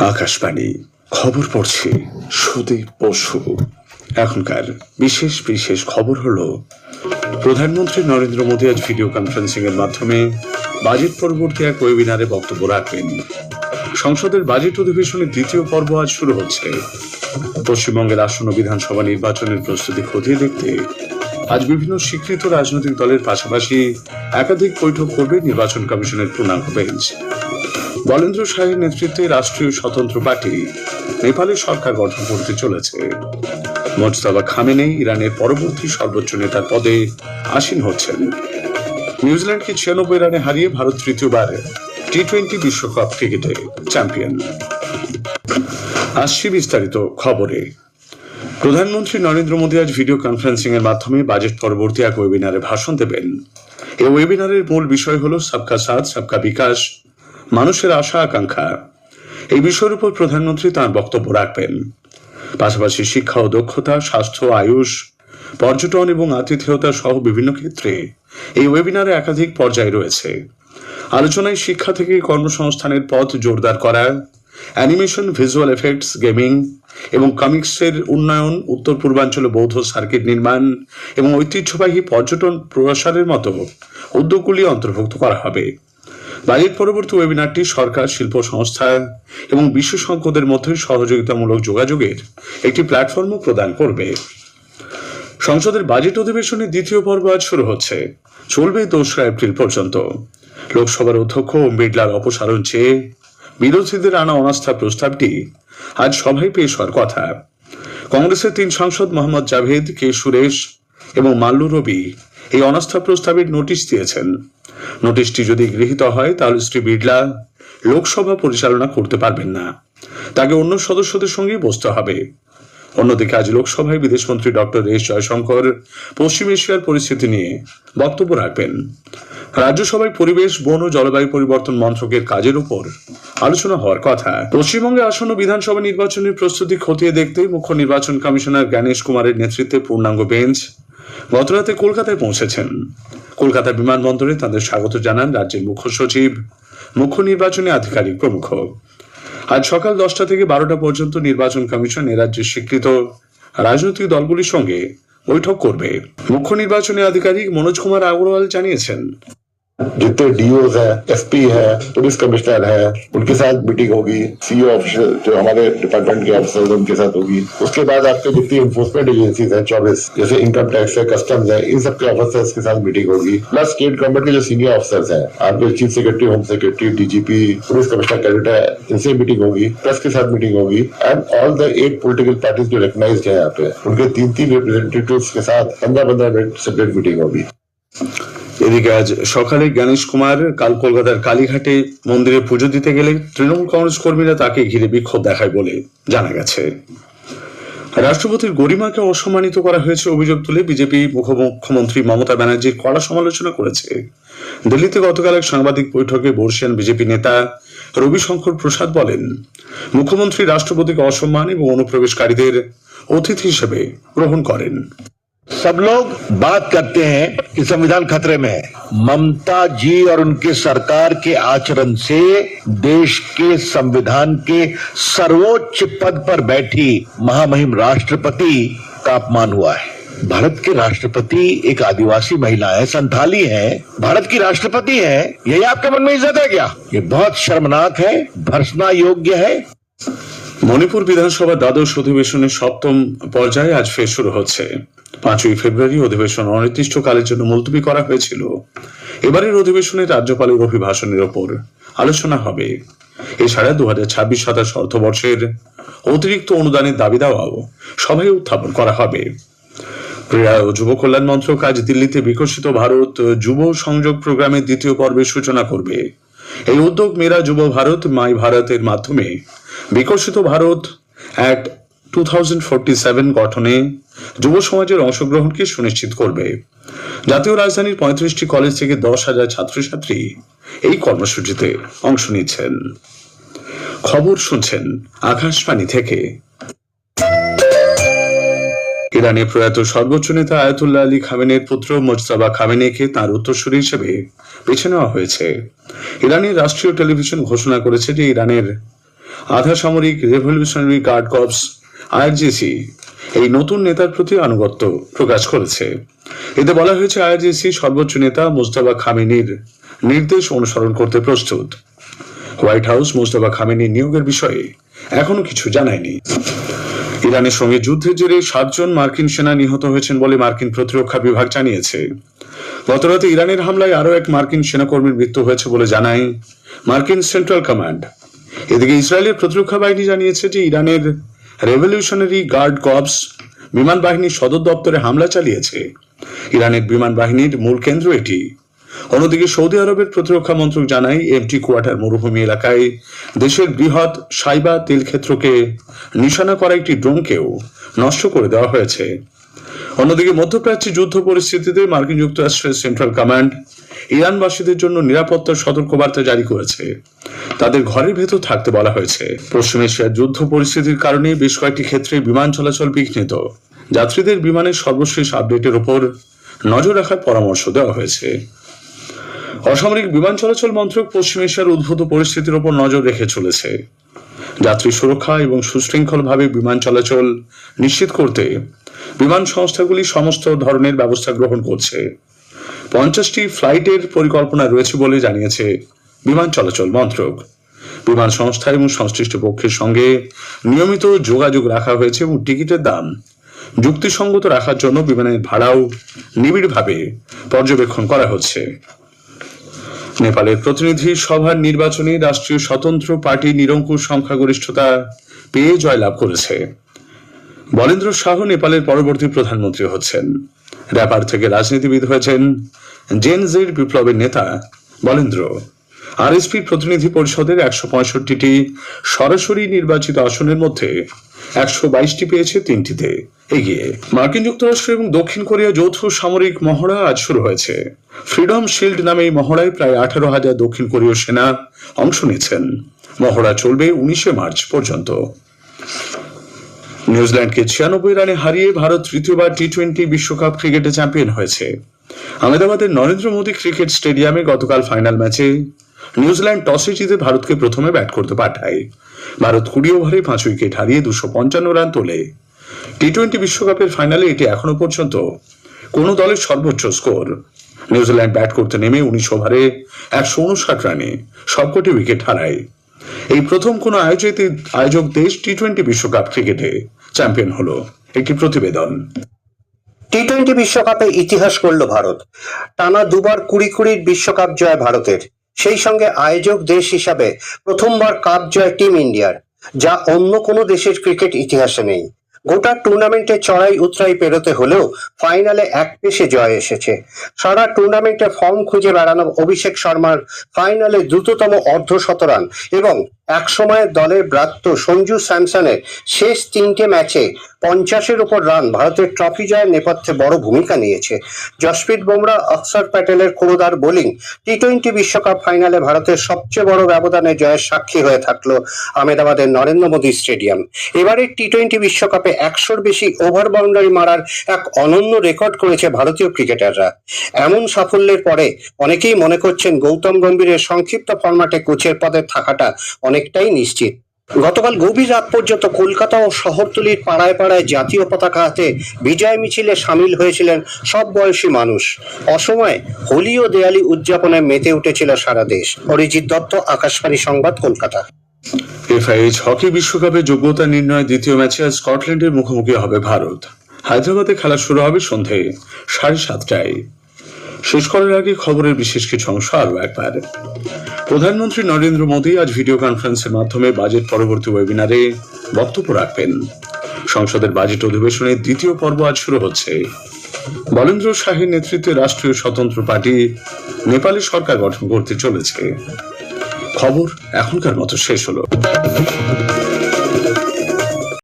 আকাশবাণী খবর পড়ছি সুদীপ বসু। এখনকার বিশেষ বিশেষ খবর হলো, প্রধানমন্ত্রী নরেন্দ্র মোদী আজ ভিডিও কনফারেন্সিং এর মাধ্যমে বাজেট পরবর্তী এক ওয়েবিনারে বক্তব্য রাখবেন। সংসদের বাজেট অধিবেশনের দ্বিতীয় পর্ব আজ শুরু হচ্ছে। পশ্চিমবঙ্গের আসন্ন বিধানসভা নির্বাচনের প্রস্তুতি খতিয়ে দেখতে আজ বিভিন্ন স্বীকৃত রাজনৈতিক দলের পাশাপাশি একাধিক বৈঠক করবে নির্বাচন কমিশনের পূর্ণাঙ্গ বেঞ্চ। বলেন্দ্র শাহের নেতৃত্বে রাষ্ট্রীয় স্বতন্ত্র পার্টি নেপালে সরকার গঠন করতে চলেছে। মোজতাবা খামেনেই ইরানের পরবর্তী সর্বোচ্চ নেতার পদে আসীন হচ্ছেন। নিউজিল্যান্ডকে 96 রানে হারিয়ে ভারত তৃতীয়বার টি-20 বিশ্বকাপ ক্রিকেটে চ্যাম্পিয়ন। আসছি বিস্তারিত খবরে। প্রধানমন্ত্রী নরেন্দ্র মোদী আজ ভিডিও কনফারেন্সিং এর মাধ্যমে বাজেট পরবর্তী এক ওয়েবিনারে ভাষণ দেবেন। এই ওয়েবিনারের মূল বিষয় হল সবকা সাথ সবকা বিকাশ, মানুষের আশা আকাঙ্ক্ষা। এই বিষয়ের উপর প্রধানমন্ত্রী তাঁর বক্তব্য রাখবেন। পাশাপাশি শিক্ষা ও দক্ষতা, স্বাস্থ্য, আয়ুষ, পর্যটন এবং আতিথেয়তা সহ বিভিন্ন ক্ষেত্রে এই ওয়েবিনারে একাধিক পর্যায় রয়েছে। আলোচনায় শিক্ষা থেকে কর্মসংস্থানের পথ জোরদার করা, অ্যানিমেশন, ভিজুয়াল এফেক্টস, গেমিং এবং কমিক্সের উন্নয়ন, উত্তর পূর্বাঞ্চলে বৌদ্ধ সার্কিট নির্মাণ এবং ঐতিহ্যবাহী পর্যটন প্রসারের মতো উদ্যোগগুলি অন্তর্ভুক্ত করা হবে। বাজেট পরবর্তী ওয়েবিনারটি সরকার, শিল্প সংস্থা এবং বিশেষজ্ঞদের মধ্যে সহযোগিতামূলক যোগাযোগের একটি প্ল্যাটফর্মও প্রদান করবে। সংসদের বাজেট অধিবেশনের দ্বিতীয় পর্ব আজ শুরু হচ্ছে, চলবে 2রা এপ্রিল পর্যন্ত। লোকসভার অধ্যক্ষ ওম বিড়লার অপসারণ চেয়ে বিরোধীদের আনা অনাস্থা প্রস্তাবটি আজ সভায় পেশ হওয়ার কথা। কংগ্রেসের 3 সাংসদ মোহাম্মদ জাভেদ, কে সুরেশ এবং মাল্লু রবি এই অনাস্থা প্রস্তাবের নোটিশ দিয়েছেন। নোটিশটি যদি গৃহীত হয় তাহলে শ্রী বিড়লা লোকসভা পরিচালনা করতে পারবেন না, তাকে অন্য সদস্যদের সঙ্গে বসতে হবে। অন্যদিকে আজ লোকসভায় বিদেশমন্ত্রী ডক্টর এস জয়শঙ্কর পশ্চিম এশিয়ার পরিস্থিতি নিয়ে বক্তব্য রাখবেন। রাজ্যসভায় পরিবেশ, বন ও জলবায়ু পরিবর্তন মন্ত্রকের কাজের উপর আলোচনা হওয়ার কথা। পশ্চিমবঙ্গে আসন্ন বিধানসভা নির্বাচনের প্রস্তুতি খতিয়ে দেখতে মুখ্য নির্বাচন কমিশনার জ্ঞানেশ কুমারের নেতৃত্বে পূর্ণাঙ্গ বেঞ্চ গতরাতে কলকাতায় পৌঁছেছেন। কলকাতা বিমানবন্দরে তাদের স্বাগত জানান রাজ্যের মুখ্য সচিব, মুখ্য নির্বাচনী আধিকারিক প্রমুখ। আজ সকাল 10টা থেকে 12টা পর্যন্ত নির্বাচন কমিশন এ রাজ্যের স্বীকৃত রাজনৈতিক দলগুলির সঙ্গে বৈঠক করবে। মুখ্য নির্বাচনী আধিকারিক মনোজ কুমার আগরওয়াল জানিয়েছেন, जितने डीओज है, एसपी है, पुलिस कमिश्नर है, उनके साथ मीटिंग होगी। सीओ ऑफिसर जो हमारे डिपार्टमेंट के ऑफिसर उनके साथ होगी। उसके बाद आपके जितनी एनफोर्समेंट एजेंसीज हैं 24, जैसे इनकम टैक्स है, कस्टम्स है, इन सबके ऑफिसर्स के साथ मीटिंग होगी। प्लस स्टेट गवर्नमेंट के जो सीनियर ऑफिसर्स हैं, आपके chief secretary, home secretary, DGP, police commissioner cadet है, इनसे मीटिंग होगी। प्रेस के साथ मीटिंग होगी। And all the 8 political parties जो रिकॉग्नाइज्ड है यहाँ पे, उनके 3 रिप्रेजेंटेटिव्स के साथ 15-15 मिनट सेपरेट मीटिंग होगी। এদিকে আজ সকালে জ্ঞানেশ কুমার কাল কলকাতার কালীঘাটে মন্দিরে পুজো দিতে গেলে তৃণমূল কংগ্রেস কর্মীরা তাকে ঘিরে বিক্ষোভ দেখায় বলে জানা গেছে। রাষ্ট্রপতির গরিমাকে অসম্মানিত করা হয়েছে অভিযোগ তুলে বিজেপি মুখ্যমন্ত্রী মমতা ব্যানার্জির কড়া সমালোচনা করেছে। দিল্লিতে গতকাল এক সাংবাদিক বৈঠকে বর্ষিয়ান বিজেপি নেতা রবিশঙ্কর প্রসাদ বলেন, মুখ্যমন্ত্রী রাষ্ট্রপতিকে অসম্মান এবং অনুপ্রবেশকারীদের অতিথি হিসেবে গ্রহণ করেন। सब लोग बात करते हैं कि संविधान खतरे में है। ममता जी और उनके सरकार के आचरण से देश के संविधान के सर्वोच्च पद पर बैठी महामहिम राष्ट्रपति का अपमान हुआ है। भारत के राष्ट्रपति एक आदिवासी महिला है, संथाली है, भारत की राष्ट्रपति है। यही आपके मन में इज्जत है क्या? ये बहुत शर्मनाक है, भर्त्सना योग्य है। মণিপুর বিধানসভা দ্বাদশ অধিবেশনের 7ম পর্যায়ে আজ ফের শুরু হচ্ছে। 5ই ফেব্রুয়ারি অধিবেশন অনির্দিষ্টকালের জন্য মুলতবি করা হয়েছিল। এবারের অধিবেশনে রাজ্যপালের অভিভাষণের ওপর আলোচনা হবে। এছাড়া 2026-27 অর্থবর্ষের অতিরিক্ত অনুদানের দাবি দেওয়াও সভায় উত্থাপন করা হবে। ক্রীড়া ও যুব কল্যাণ মন্ত্রক আজ দিল্লিতে বিকশিত ভারত যুব সংযোগ প্রোগ্রামের দ্বিতীয় পর্বের সূচনা করবে। এই উদ্যোগ মেরা যুব ভারত, মাই ভারতের মাধ্যমে বিকশিত ভারত অ্যাক্ট 2047 গঠনে যুব সমাজের অংশগ্রহণকে সুনিশ্চিত করবে। জাতীয় রাজধানীর 35টি কলেজ থেকে 10,000 ছাত্রছাত্রী এই কর্মসূচিতে অংশ নিচ্ছেন। খবর শুনছেন আকাশবাণী থেকে। ইরানে প্রয়াত সর্বোচ্চ নেতা আয়াতুল্লাহ আলী খামেনির পুত্র মোজতাবা খামেনিকে তার উত্তরসূরি হিসেবে বেছে নেওয়া হয়েছে। ইরানের রাষ্ট্রীয় টেলিভিশন ঘোষণা করেছে যে ইরানের আধা সামরিক রেভলিউশনারি গার্ড কর্পস আইআরজিসি এই নতুন নেতার প্রতি আনুগত্য প্রকাশ করেছে। এতে বলা হয়েছে আইআরজিসি সর্বোচ্চ নেতা মোজতাবা খামেনির নির্দেশ অনুসরণ করতে প্রস্তুত। হোয়াইট হাউস মোজতাবা খামেনির নিয়োগের বিষয়ে এখনো কিছু জানায়নি। ইরানের সঙ্গে যুদ্ধের জেরে 7 জন মার্কিন সেনা নিহত হয়েছেন বলে মার্কিন প্রতিরক্ষা বিভাগ জানিয়েছে। গতরাতে ইরানের হামলায় আরও এক মার্কিন সেনাকর্মীর মৃত্যু হয়েছে বলে জানায় মার্কিন সেন্ট্রাল কমান্ড। এদিকে ইসরায়েলের প্রতিরক্ষা বাহিনী জানিয়েছে যে ইরানের রেভলিউশনারি গার্ড কর্পস বিমান বাহিনীর সদর দপ্তরে হামলা চালিয়েছে। ইরানের বিমান বাহিনীর মূল কেন্দ্র এটি। অন্যদিকে সৌদি আরবের প্রতিরক্ষা মন্ত্রক জানায় এমটি কোয়ার্টার মরুভূমি এলাকায় দেশের বৃহৎ সাইবা তেল ক্ষেত্রকে নিশানা করা একটি ড্রোনকেও নষ্ট করে দেওয়া হয়েছে। অন্যদিকে মধ্যপ্রাচ্যে যুদ্ধ পরিস্থিতিতে মার্কিন যুক্তরাষ্ট্রের সেন্ট্রাল কমান্ড ইরানবাসীদের জন্য নিরাপত্তার সতর্কবার্তা জারি করেছে। তাদের ঘরের ভেতর থাকতে বলা হয়েছে। পশ্চিম এশিয়ার যুদ্ধ পরিস্থিতির কারণে বেশ কয়েকটি ক্ষেত্রে বিমান চলাচল বিঘ্নিত। যাত্রীদের বিমানের সর্বশেষ আপডেটের উপর নজর রাখার পরামর্শ দেওয়া হয়েছে। অসামরিক বিমান চলাচল মন্ত্রক পশ্চিম এশিয়ার উদ্ভূত পরিস্থিতির উপর নজর রেখে চলেছে। যাত্রী সুরক্ষা এবং সুশৃঙ্খলভাবে বিমান চলাচল নিশ্চিত করতে বিমান সংস্থাগুলি সমস্ত ধরনের ব্যবস্থা গ্রহণ করছে। 50টি ফ্লাইটের পরিকল্পনা রয়েছে বলে জানিয়েছে বিমান চলাচল মন্ত্রক। বিমান সংস্থা এবং সংশ্লিষ্ট পক্ষের সঙ্গে নিয়মিত যোগাযোগ রাখা হয়েছে এবং টিকিটের দাম যুক্তিসঙ্গত রাখার জন্য বিমানের ভাড়াও নিবিড়ভাবে পর্যবেক্ষণ করা হচ্ছে। নেপালের প্রতিনিধি সভার নির্বাচনে রাষ্ট্রীয় স্বতন্ত্র পার্টি নিরঙ্কুশ সংখ্যাগরিষ্ঠতা পেয়ে জয়লাভ করেছে। বলেন্দ্র শাহ নেপালের পরবর্তী প্রধানমন্ত্রী হচ্ছেন। র্যাপার থেকে রাজনীতিবিদ হয়েছেন জেন জেড বিপ্লবের নেতা বলেন্দ্র। আরএসপির প্রতিনিধি পরিষদের 165টি সরাসরি নির্বাচিত আসনের মধ্যে 122টি পেয়েছে 3টিতে এগিয়ে। মার্কিন যুক্তরাষ্ট্র এবং দক্ষিণ কোরিয়া যৌথ সামরিক মহড়া আজ শুরু হয়েছে। ফ্রিডম শিল্ড নামে এই মহড়ায় প্রায় 18,000 দক্ষিণ কোরীয় সেনা অংশ নিচ্ছেন। মহড়া চলবে 19 মার্চ পর্যন্ত। নিউজিল্যান্ডকে 96 রানে হারিয়ে ভারত তৃতীয়বার টি-20 বিশ্বকাপ ক্রিকেটে চ্যাম্পিয়ন হয়েছে। আহমেদাবাদের নরেন্দ্র মোদী ক্রিকেট স্টেডিয়ামে গতকাল ফাইনাল ম্যাচে নিউজিল্যান্ড টসে জিতে ভারতকে প্রথমে ব্যাট করতে পাঠায়। ভারত 20 ওভারে 5 উইকেট হারিয়ে 255 রান তোলে। টি-20 বিশ্বকাপের ফাইনালে এটি এখনো পর্যন্ত কোনো দলের সর্বোচ্চ স্কোর। নিউজিল্যান্ড ব্যাট করতে নেমে 19 ওভারে 159 রানে সবকটি উইকেট হারায়। এই প্রথম কোন আয়োজক দেশ টি-20 বিশ্বকাপ ক্রিকেটে চ্যাম্পিয়ন হলো। একটি প্রতিবেদন। টি-20 বিশ্বকাপে ইতিহাস গড়ল ভারত। টানা দুবার 20 বিশ্বকাপ জয় ভারতের। সেই সঙ্গে আয়োজক দেশ হিসাবে প্রথমবার কাপ জয় টিম ইন্ডিয়ার, যা অন্য কোনো দেশের ক্রিকেট ইতিহাসে নেই। গোটা টুর্নামেন্টে চড়াই উতরাই পেরোতে হলেও ফাইনালে এক পেশে জয় এসেছে। সারা টুর্নামেন্টে ফর্ম খুঁজে বেড়ানো অভিষেক শর্মার ফাইনালে দ্রুততম অর্ধশতরান এবং এক সময়ের দলের ব্রাত্য সঞ্জু স্যামসনের শেষ 3টে ম্যাচে 50-এর উপর রান ভারতের ট্রফি জয়ের নেপথ্যে বড় ভূমিকা নিয়েছে। জসপ্রীত বুমরা, অক্ষর প্যাটেলের ক্ষুরোদার বোলিং টি-20 বিশ্বকাপ ফাইনালে ভারতের সবচেয়ে বড় ব্যবধানে জয়ের সাক্ষী হয়ে থাকলো আহমেদাবাদের নরেন্দ্র মোদী স্টেডিয়াম। এবারের টি-20 বিশ্বকাপে 100-র বেশি ওভার বাউন্ডারি মারার এক অনন্য রেকর্ড করেছে ভারতীয় ক্রিকেটাররা। এমন সাফল্যের পরে অনেকেই মনে করছেন গৌতম গম্ভীরের সংক্ষিপ্ত ফরম্যাটে কোচের পদে থাকাটা অনেকটাই নিশ্চিত। গতকাল গভীর রাত পর্যন্ত কলকাতা ও শহরতলির পাড়ায় পাড়ায় জাতীয় পতাকা হাতে বিজয় মিছিলে সামিল হয়েছিলেন সব বয়সী মানুষ। অসময়ে হোলি ও দেয়ালি উদযাপনে মেতে উঠেছিল সারা দেশ। অরিজিৎ দত্ত, আকাশবাণী সংবাদ, কলকাতা। এফআইএইচ হকি বিশ্বকাপে যোগ্যতা নির্ণয় দ্বিতীয় ম্যাচে আজ স্কটল্যান্ডের মুখোমুখি হবে ভারত। হায়দ্রাবাদে খেলা শুরু হবে সন্ধে 7:30টায়। শেষ করার আগে খবরের বিশেষ কিছু অংশ আরো একবার। প্রধানমন্ত্রী নরেন্দ্র মোদী আজ ভিডিও কনফারেন্সের মাধ্যমে বাজেট পরবর্তী ওয়েবিনারে বক্তব্য রাখবেন। সংসদের বাজেট অধিবেশনের দ্বিতীয় পর্ব আজ শুরু হচ্ছে। বলেন্দ্র শাহের নেতৃত্বে রাষ্ট্রীয় স্বতন্ত্র পার্টি নেপালে সরকার গঠন করতে চলেছে। খবর এখনকার মতো শেষ হলো।